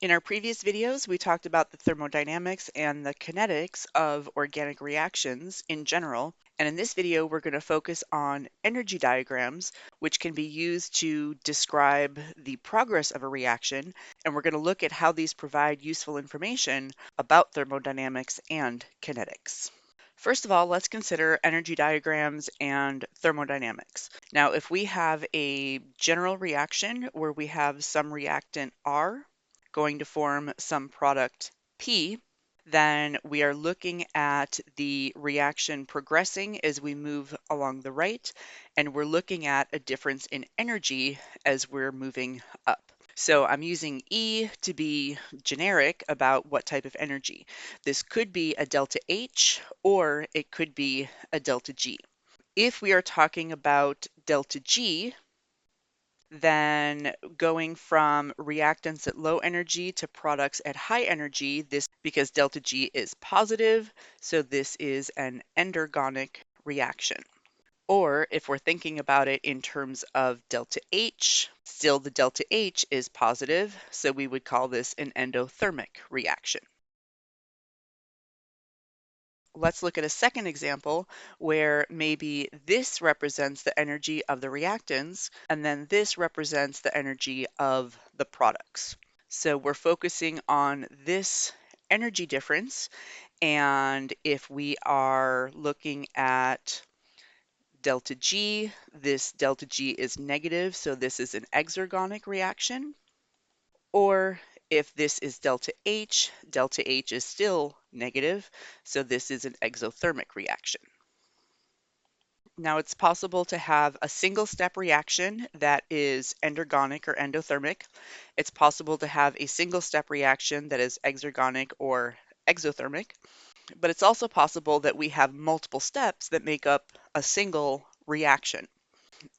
In our previous videos, we talked about the thermodynamics and the kinetics of organic reactions in general. And in this video, we're going to focus on energy diagrams, which can be used to describe the progress of a reaction. And we're going to look at how these provide useful information about thermodynamics and kinetics. First of all, let's consider energy diagrams and thermodynamics. Now, if we have a general reaction where we have some reactant R going to form some product P, then we are looking at the reaction progressing as we move along the right, and we're looking at a difference in energy as we're moving up. So I'm using E to be generic about what type of energy. This could be a delta H or it could be a delta G. If we are talking about delta G, then going from reactants at low energy to products at high energy, this because delta G is positive, so this is an endergonic reaction. Or if we're thinking about it in terms of delta H, still the delta H is positive, so we would call this an endothermic reaction. Let's look at a second example where maybe this represents the energy of the reactants, and then this represents the energy of the products. So we're focusing on this energy difference, and if we are looking at delta G, this delta G is negative, so this is an exergonic reaction. Or if this is delta H is still negative, so this is an exothermic reaction. Now it's possible to have a single step reaction that is endergonic or endothermic. It's possible to have a single step reaction that is exergonic or exothermic. But it's also possible that we have multiple steps that make up a single reaction.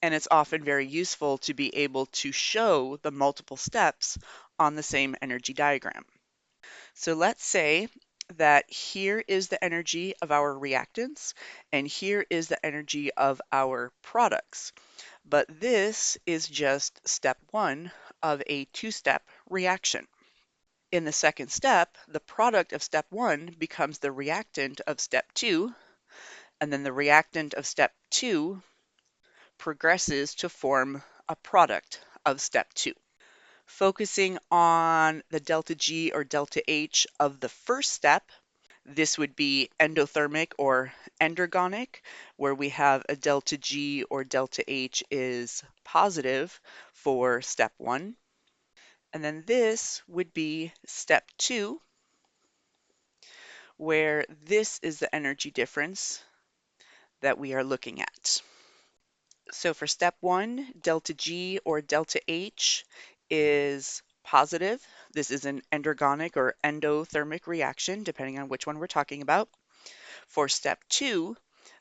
And it's often very useful to be able to show the multiple steps on the same energy diagram. So let's say that here is the energy of our reactants, and here is the energy of our products. But this is just step one of a two-step reaction. In the second step, the product of step one becomes the reactant of step two, and then the reactant of step two progresses to form a product of step two. Focusing on the delta G or delta H of the first step, this would be endothermic or endergonic, where we have a delta G or delta H is positive for step one. And then this would be step two, where this is the energy difference that we are looking at. So for step one, delta G or delta H is positive. This is an endergonic or endothermic reaction, depending on which one we're talking about. For step two,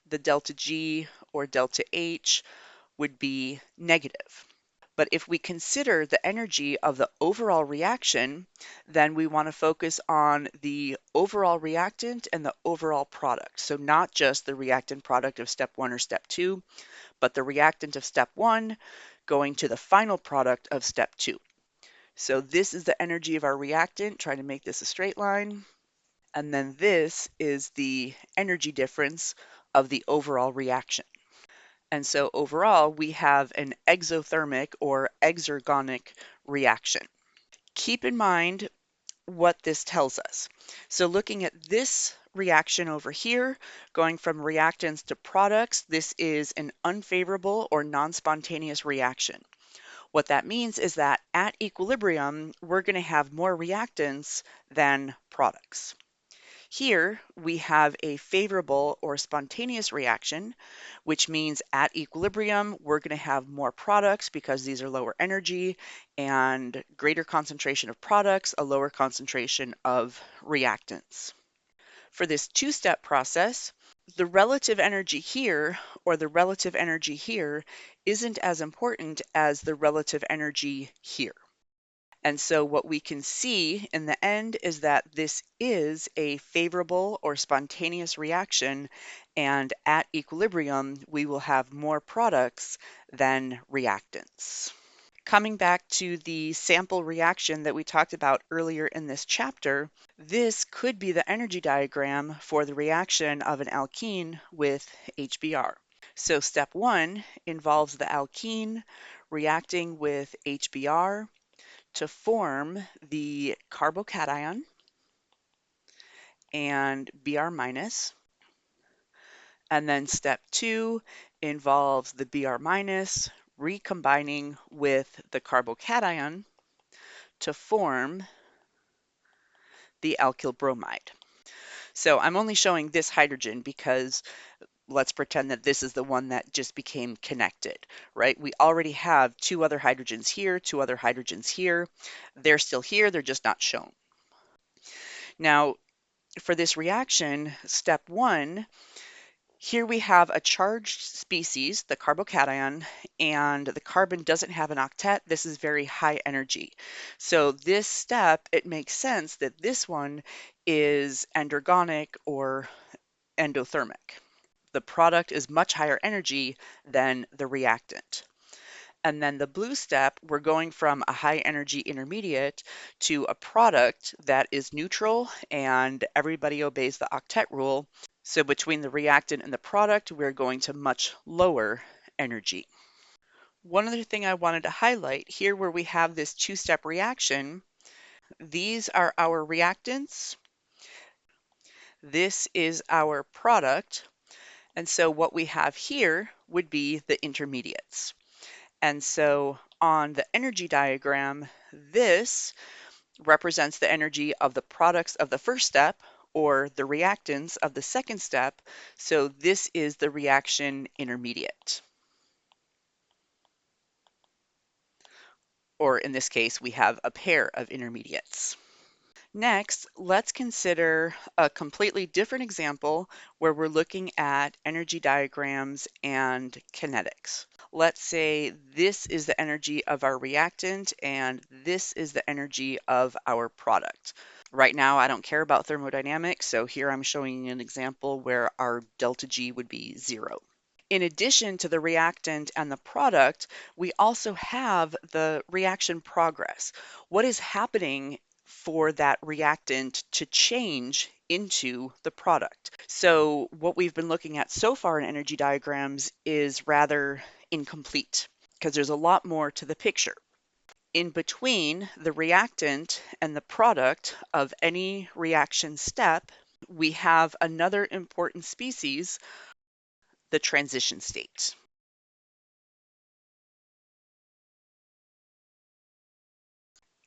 the delta G or delta H would be negative. But if we consider the energy of the overall reaction, then we want to focus on the overall reactant and the overall product. So not just the reactant product of step one or step two, but the reactant of step one going to the final product of step two. So this is the energy of our reactant, trying to make this a straight line. And then this is the energy difference of the overall reaction. And so overall, we have an exothermic or exergonic reaction. Keep in mind what this tells us. So looking at this reaction over here, going from reactants to products, this is an unfavorable or non-spontaneous reaction. What that means is that at equilibrium, we're going to have more reactants than products. Here we have a favorable or spontaneous reaction, which means at equilibrium, we're going to have more products because these are lower energy, and greater concentration of products, a lower concentration of reactants. For this two-step process, the relative energy here or the relative energy here isn't as important as the relative energy here. And so what we can see in the end is that this is a favorable or spontaneous reaction, and at equilibrium, we will have more products than reactants. Coming back to the sample reaction that we talked about earlier in this chapter, this could be the energy diagram for the reaction of an alkene with HBr. So step 1 involves the alkene reacting with HBr to form the carbocation and Br minus. And then step 2 involves the Br minus recombining with the carbocation to form the alkyl bromide. So I'm only showing this hydrogen because let's pretend that this is the one that just became connected, right? We already have 2 other hydrogens here, 2 other hydrogens here. They're still here, they're just not shown. Now, for this reaction, step 1, here we have a charged species, the carbocation, and the carbon doesn't have an octet. This is very high energy. So this step, it makes sense that this one is endergonic or endothermic. The product is much higher energy than the reactant. And then the blue step, we're going from a high energy intermediate to a product that is neutral and everybody obeys the octet rule. So between the reactant and the product, we're going to much lower energy. One other thing I wanted to highlight here where we have this 2-step reaction, these are our reactants. This is our product. And so what we have here would be the intermediates. And so on the energy diagram, this represents the energy of the products of the first step or the reactants of the second step. So this is the reaction intermediate. Or in this case, we have a pair of intermediates. Next, let's consider a completely different example where we're looking at energy diagrams and kinetics. Let's say this is the energy of our reactant and this is the energy of our product. Right now, I don't care about thermodynamics, so here I'm showing an example where our delta G would be 0. In addition to the reactant and the product, we also have the reaction progress. What is happening for that reactant to change into the product? So what we've been looking at so far in energy diagrams is rather incomplete because there's a lot more to the picture. In between the reactant and the product of any reaction step, we have another important species, the transition state.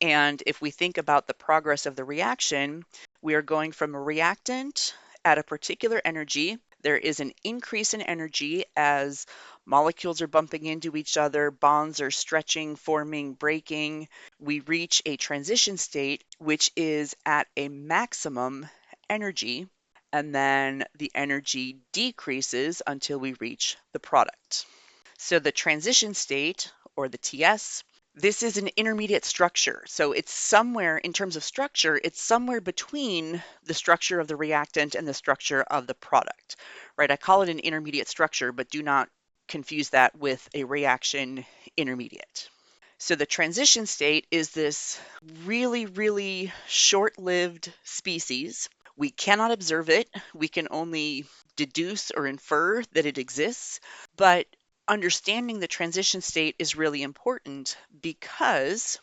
And if we think about the progress of the reaction, we are going from a reactant at a particular energy. There is an increase in energy as molecules are bumping into each other, bonds are stretching, forming, breaking. We reach a transition state, which is at a maximum energy, and then the energy decreases until we reach the product. So the transition state, or the TS, this is an intermediate structure. So it's somewhere, in terms of structure, it's somewhere between the structure of the reactant and the structure of the product, right? I call it an intermediate structure, but do not confuse that with a reaction intermediate. So the transition state is this really, really short-lived species. We cannot observe it. We can only deduce or infer that it exists, but understanding the transition state is really important because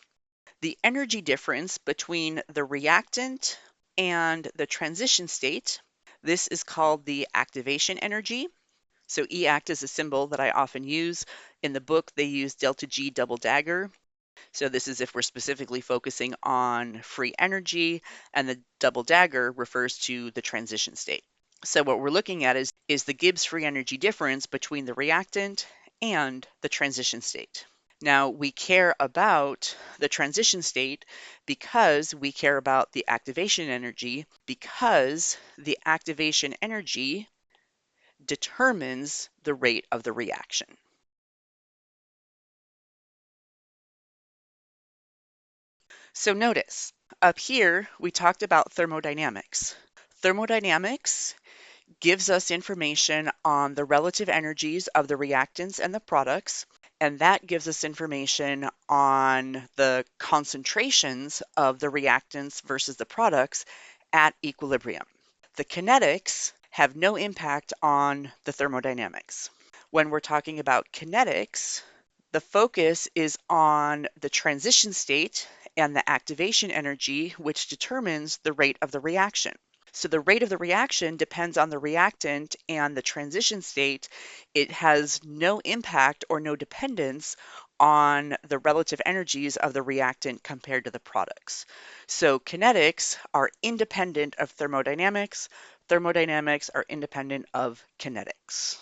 the energy difference between the reactant and the transition state, this is called the activation energy. So EACT is a symbol that I often use. In the book, they use delta G double dagger. So this is if we're specifically focusing on free energy, and the double dagger refers to the transition state. So what we're looking at is the Gibbs free energy difference between the reactant and the transition state. Now, we care about the transition state because we care about the activation energy, because the activation energy determines the rate of the reaction. So notice, up here, we talked about thermodynamics. Thermodynamics gives us information on the relative energies of the reactants and the products, and that gives us information on the concentrations of the reactants versus the products at equilibrium. The kinetics have no impact on the thermodynamics. When we're talking about kinetics, the focus is on the transition state and the activation energy, which determines the rate of the reaction. So the rate of the reaction depends on the reactant and the transition state. It has no impact or no dependence on the relative energies of the reactant compared to the products. So kinetics are independent of thermodynamics. Thermodynamics are independent of kinetics.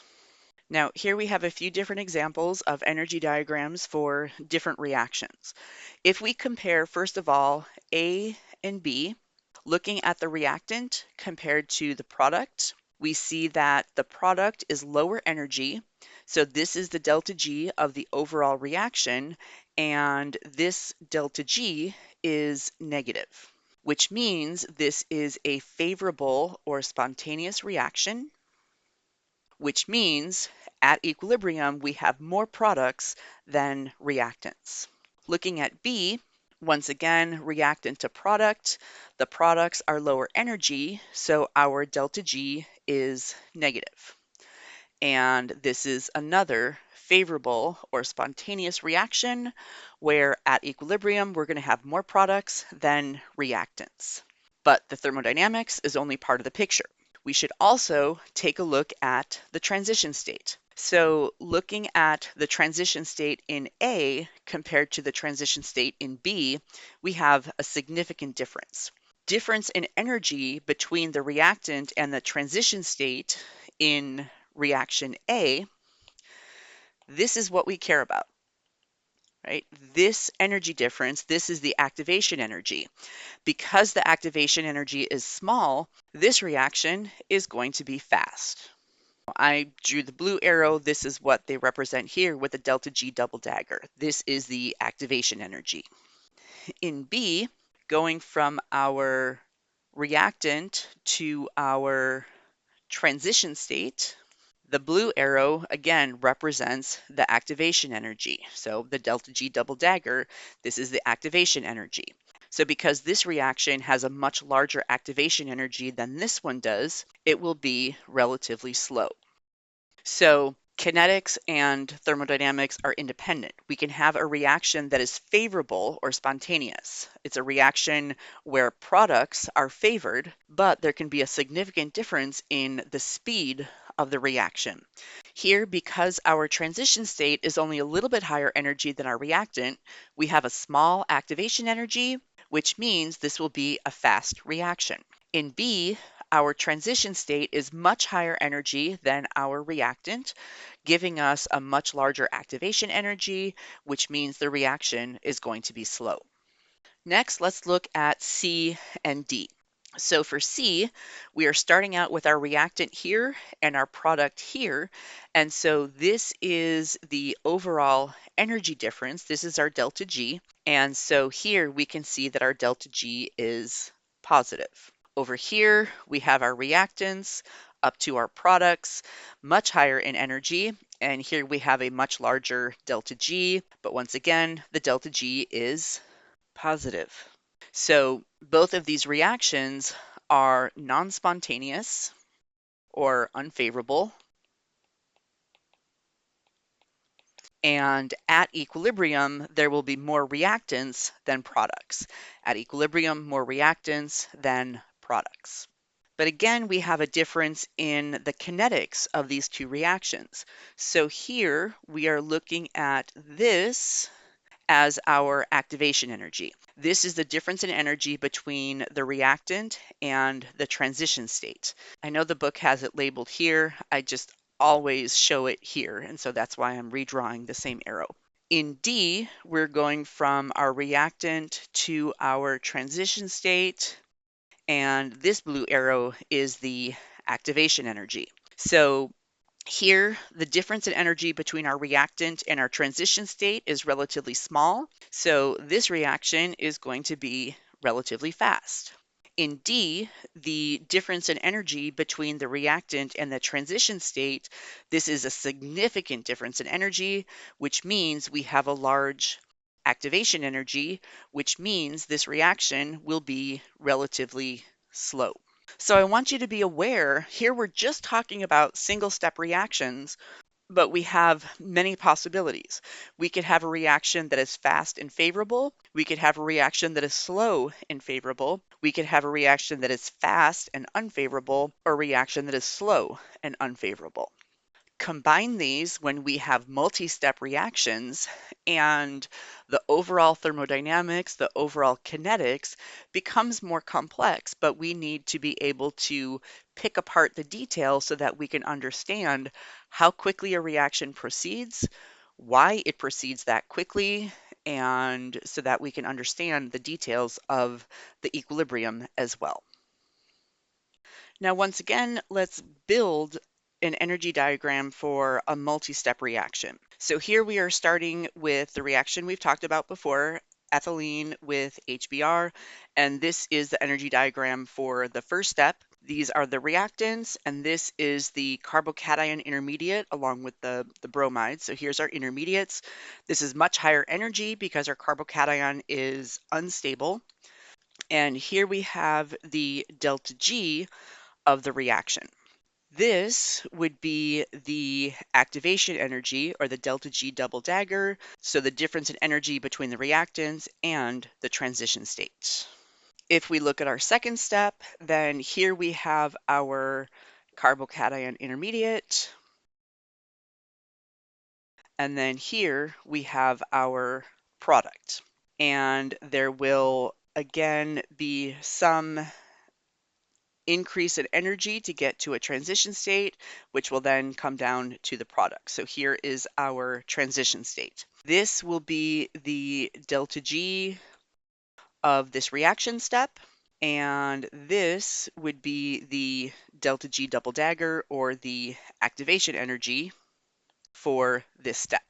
Now, here we have a few different examples of energy diagrams for different reactions. If we compare, first of all, A and B, looking at the reactant compared to the product, we see that the product is lower energy. So this is the delta G of the overall reaction, and this delta G is negative, which means this is a favorable or spontaneous reaction, which means at equilibrium, we have more products than reactants. Looking at B, once again, reactant to product, the products are lower energy, so our delta G is negative. And this is another favorable or spontaneous reaction where at equilibrium, we're going to have more products than reactants. But the thermodynamics is only part of the picture. We should also take a look at the transition state. So looking at the transition state in A compared to the transition state in B, we have a significant difference. Difference in energy between the reactant and the transition state in reaction A, this is what we care about, right? This energy difference, this is the activation energy. Because the activation energy is small, this reaction is going to be fast. I drew the blue arrow. This is what they represent here with the delta G double dagger. This is the activation energy. In B, going from our reactant to our transition state, the blue arrow again represents the activation energy. So the delta G double dagger, this is the activation energy. So because this reaction has a much larger activation energy than this one does, it will be relatively slow. So kinetics and thermodynamics are independent. We can have a reaction that is favorable or spontaneous. It's a reaction where products are favored, but there can be a significant difference in the speed of the reaction. Here, because our transition state is only a little bit higher energy than our reactant, we have a small activation energy, which means this will be a fast reaction. In B, our transition state is much higher energy than our reactant, giving us a much larger activation energy, which means the reaction is going to be slow. Next, let's look at C and D. So for C, we are starting out with our reactant here and our product here. And so this is the overall energy difference. This is our delta G. And so here we can see that our delta G is positive. Over here, we have our reactants up to our products, much higher in energy. And here we have a much larger delta G. But once again, the delta G is positive. So both of these reactions are non-spontaneous or unfavorable. And at equilibrium, there will be more reactants than products. At equilibrium, more reactants than products. But again, we have a difference in the kinetics of these two reactions. So here we are looking at this as our activation energy. This is the difference in energy between the reactant and the transition state. I know the book has it labeled here. I just always show it here, and so that's why I'm redrawing the same arrow. In D, we're going from our reactant to our transition state, and this blue arrow is the activation energy. So here, the difference in energy between our reactant and our transition state is relatively small, so this reaction is going to be relatively fast. In D, the difference in energy between the reactant and the transition state, this is a significant difference in energy, which means we have a large activation energy, which means this reaction will be relatively slow. So I want you to be aware, here we're just talking about single-step reactions, but we have many possibilities. We could have a reaction that is fast and favorable. We could have a reaction that is slow and favorable. We could have a reaction that is fast and unfavorable, or a reaction that is slow and unfavorable. Combine these when we have multi-step reactions, and the overall thermodynamics, the overall kinetics becomes more complex, but we need to be able to pick apart the details so that we can understand how quickly a reaction proceeds, why it proceeds that quickly, and so that we can understand the details of the equilibrium as well. Now, once again, let's build an energy diagram for a multi-step reaction. So here we are starting with the reaction we've talked about before, ethylene with HBr, and this is the energy diagram for the first step. These are the reactants, and this is the carbocation intermediate along with the bromide. So here's our intermediates. This is much higher energy because our carbocation is unstable. And here we have the delta G of the reaction. This would be the activation energy, or the delta G double dagger, so the difference in energy between the reactants and the transition state. If we look at our second step, then here we have our carbocation intermediate, and then here we have our product. And there will again be some increase in energy to get to a transition state, which will then come down to the product. So here is our transition state. This will be the delta G of this reaction step, and this would be the delta G double dagger, or the activation energy for this step.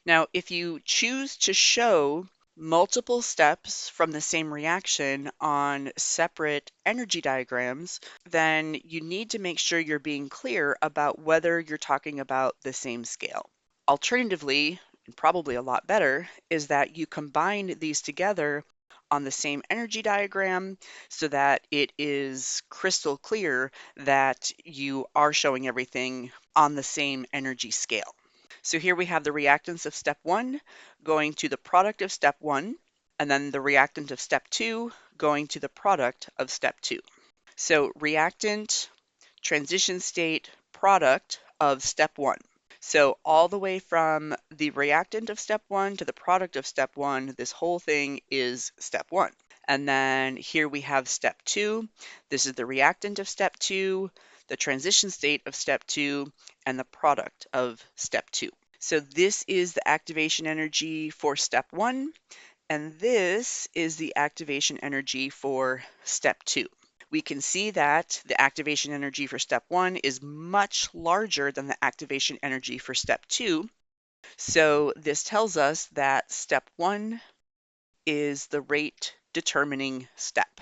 Now, if you choose to show multiple steps from the same reaction on separate energy diagrams, then you need to make sure you're being clear about whether you're talking about the same scale. Alternatively, and probably a lot better, is that you combine these together on the same energy diagram so that it is crystal clear that you are showing everything on the same energy scale. So here we have the reactants of step 1 going to the product of step 1, and then the reactant of step 2 going to the product of step 2. So reactant, transition state, product of step 1. So all the way from the reactant of step 1 to the product of step 1, this whole thing is step 1. And then here we have step 2. This is the reactant of step 2, the transition state of step 2, and the product of step 2. So this is the activation energy for step 1, and this is the activation energy for step 2. We can see that the activation energy for step 1 is much larger than the activation energy for step 2. So this tells us that step 1 is the rate determining step.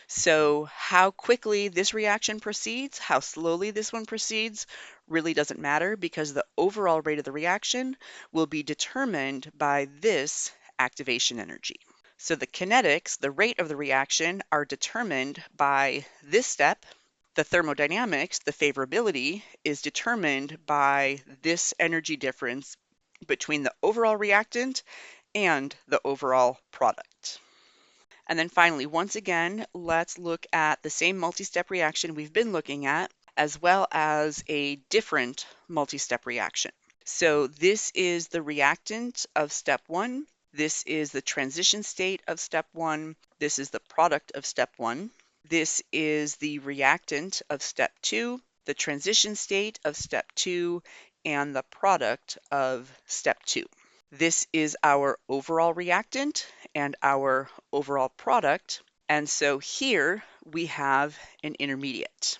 So how quickly this reaction proceeds, how slowly this one proceeds, really doesn't matter, because the overall rate of the reaction will be determined by this activation energy. So the kinetics, the rate of the reaction, are determined by this step. The thermodynamics, the favorability, is determined by this energy difference between the overall reactant and the overall product. And then finally, once again, let's look at the same multi-step reaction we've been looking at, as well as a different multi-step reaction. So this is the reactant of step 1. This is the transition state of step 1. This is the product of step 1. This is the reactant of step 2, the transition state of step 2, and the product of step 2. This is our overall reactant and our overall product. And so here we have an intermediate.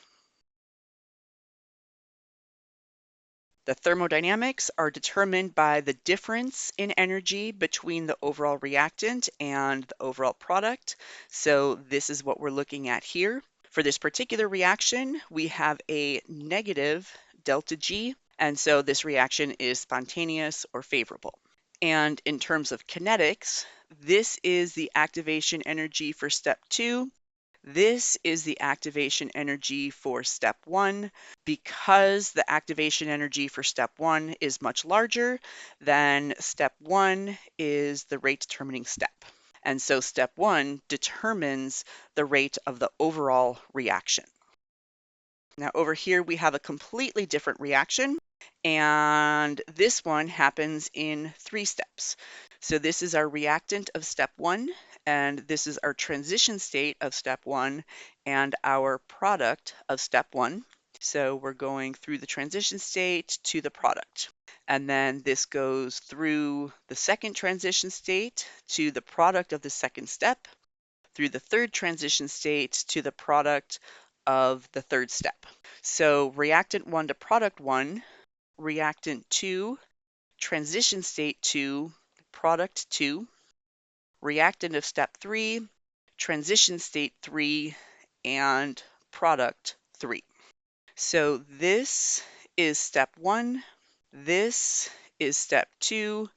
The thermodynamics are determined by the difference in energy between the overall reactant and the overall product. So this is what we're looking at here. For this particular reaction, we have a negative delta G, and so this reaction is spontaneous or favorable. And in terms of kinetics, this is the activation energy for step 2. This is the activation energy for step 1. Because the activation energy for step 1 is much larger, then step 1 is the rate determining step. And so step 1 determines the rate of the overall reaction. Now over here we have a completely different reaction, and this one happens in 3 steps. So this is our reactant of step 1, and this is our transition state of step 1 and our product of step 1. So we're going through the transition state to the product. And then this goes through the second transition state to the product of the second step, through the third transition state to the product of the third step. So reactant 1 to product 1, reactant 2, transition state 2, product 2, reactant of step 3, transition state 3, and product 3. So this is step 1, this is step 2,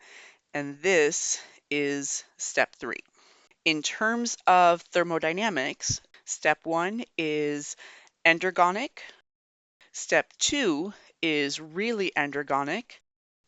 and this is step 3. In terms of thermodynamics, step 1 is endergonic, step 2 is really endergonic,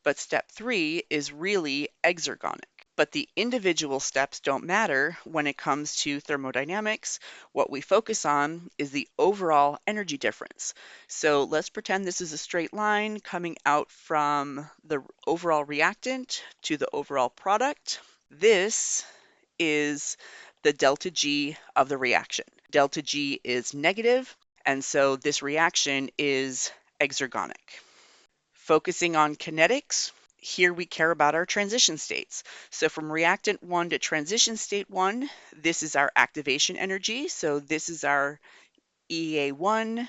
but step 3 is really exergonic. But the individual steps don't matter when it comes to thermodynamics. What we focus on is the overall energy difference. So let's pretend this is a straight line coming out from the overall reactant to the overall product. This is the delta G of the reaction. Delta G is negative, and so this reaction is exergonic. Focusing on kinetics, here we care about our transition states. So from reactant 1 to transition state 1, this is our activation energy. So this is our EA1.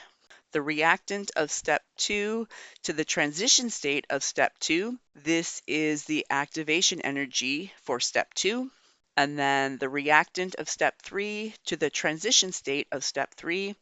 The reactant of step 2 to the transition state of step 2, this is the activation energy for step 2. And then the reactant of step 3 to the transition state of step 3,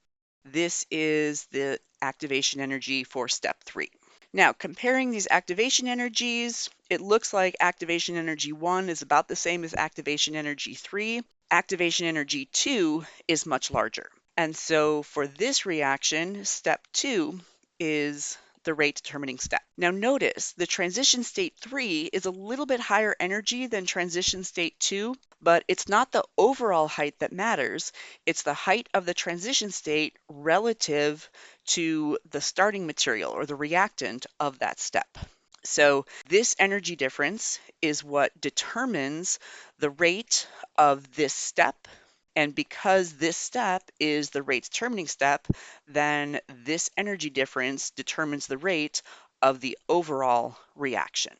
this is the activation energy for step 3. Now, comparing these activation energies, it looks like activation energy 1 is about the same as activation energy 3. Activation energy 2 is much larger. And so for this reaction, step 2 is the rate determining step. Now notice the transition state 3 is a little bit higher energy than transition state 2, but it's not the overall height that matters. It's the height of the transition state relative to the starting material or the reactant of that step. So this energy difference is what determines the rate of this step. And because this step is the rate determining step, then this energy difference determines the rate of the overall reaction.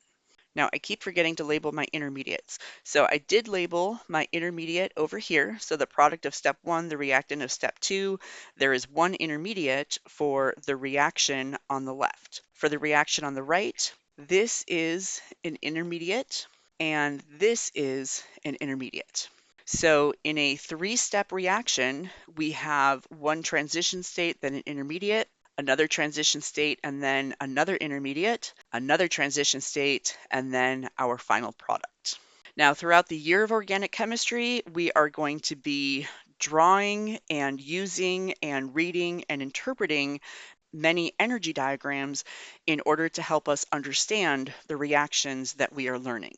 Now, I keep forgetting to label my intermediates. So I did label my intermediate over here. So the product of step 1, the reactant of step 2, there is one intermediate for the reaction on the left. For the reaction on the right, this is an intermediate, and this is an intermediate. So in a 3-step reaction, we have one transition state, then an intermediate, another transition state, and then another intermediate, another transition state, and then our final product. Now, throughout the year of organic chemistry, we are going to be drawing and using and reading and interpreting many energy diagrams in order to help us understand the reactions that we are learning.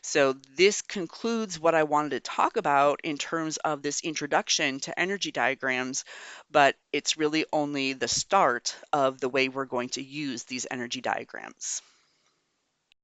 So this concludes what I wanted to talk about in terms of this introduction to energy diagrams, but it's really only the start of the way we're going to use these energy diagrams.